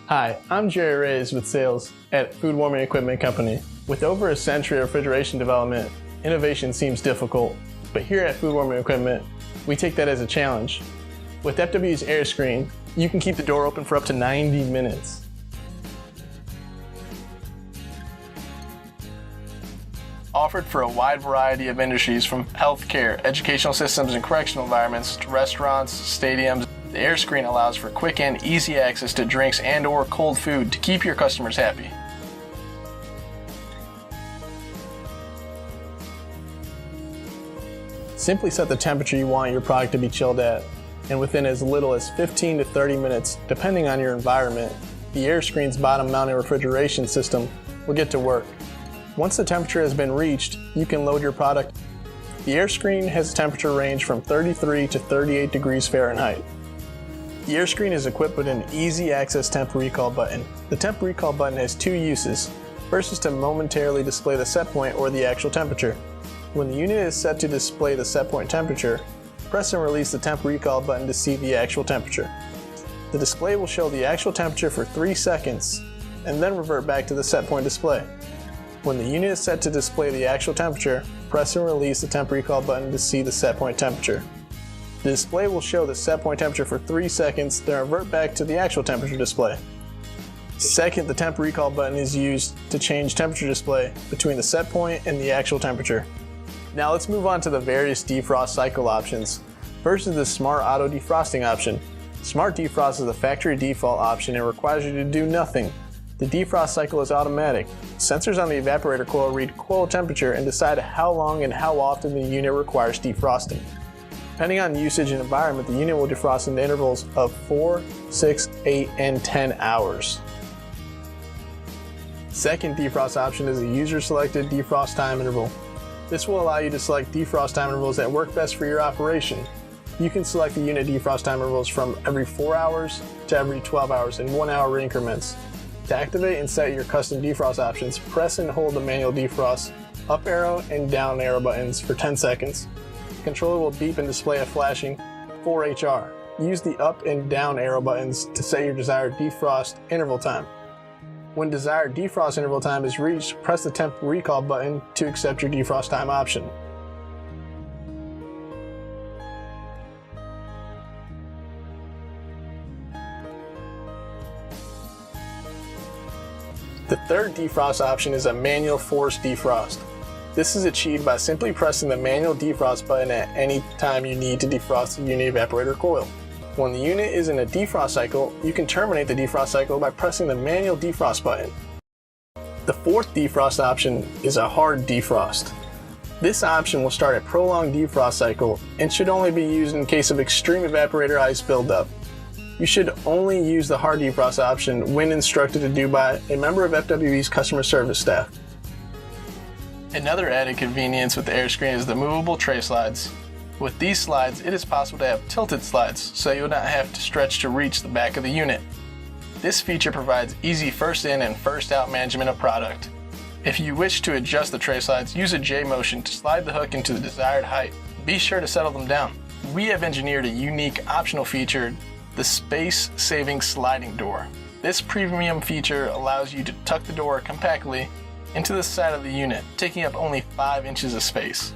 Hi, I'm Jerry Reyes with sales at Food Warming Equipment Company. With over a century of refrigeration development, innovation seems difficult, but here at Food Warming Equipment, we take that as a challenge. With FW's AirScreen, you can keep the door open for up to 90 minutes. Offered for a wide variety of industries from healthcare, educational systems, and correctional environments to restaurants, stadiums, the AirScreen allows for quick and easy access to drinks and/or cold food to keep your customers happy. Simply set the temperature you want your product to be chilled at, and within as little as 15 to 30 minutes, depending on your environment, the AirScreen's bottom-mounted refrigeration system will get to work. Once the temperature has been reached, you can load your product. The AirScreen has a temperature range from 33 to 38 degrees Fahrenheit. The AirScreen is equipped with an easy access temp recall button. The temp recall button has two uses. First is to momentarily display the set point or the actual temperature. When the unit is set to display the set point temperature, press and release the temp recall button to see the actual temperature. The display will show the actual temperature for 3 seconds and then revert back to the set point display. When the unit is set to display the actual temperature, press and release the temp recall button to see the set point temperature. The display will show the set point temperature for 3 seconds, then revert back to the actual temperature display. Second, the temp recall button is used to change temperature display between the set point and the actual temperature. Now let's move on to the various defrost cycle options. First is the Smart Auto Defrosting option. Smart Defrost is a factory default option and requires you to do nothing. The defrost cycle is automatic. Sensors on the evaporator coil read coil temperature and decide how long and how often the unit requires defrosting. Depending on usage and environment, the unit will defrost in the intervals of 4, 6, 8, and 10 hours. Second defrost option is a user-selected defrost time interval. This will allow you to select defrost time intervals that work best for your operation. You can select the unit defrost time intervals from every 4 hours to every 12 hours in 1-hour increments. To activate and set your custom defrost options, press and hold the manual defrost up arrow and down arrow buttons for 10 seconds. The controller will beep and display a flashing 4HR. Use the up and down arrow buttons to set your desired defrost interval time. When desired defrost interval time is reached, press the temp recall button to accept your defrost time option. The third defrost option is a manual forced defrost. This is achieved by simply pressing the manual defrost button at any time you need to defrost the unit evaporator coil. When the unit is in a defrost cycle, you can terminate the defrost cycle by pressing the manual defrost button. The fourth defrost option is a hard defrost. This option will start a prolonged defrost cycle and should only be used in case of extreme evaporator ice buildup. You should only use the hard defrost option when instructed to do by a member of FWE's customer service staff. Another added convenience with the AirScreen is the movable tray slides. With these slides, it is possible to have tilted slides, so you will not have to stretch to reach the back of the unit. This feature provides easy first in and first out management of product. If you wish to adjust the tray slides, use a J motion to slide the hook into the desired height. Be sure to settle them down. We have engineered a unique optional feature, the space-saving sliding door. This premium feature allows you to tuck the door compactly into the side of the unit, taking up only 5 inches of space.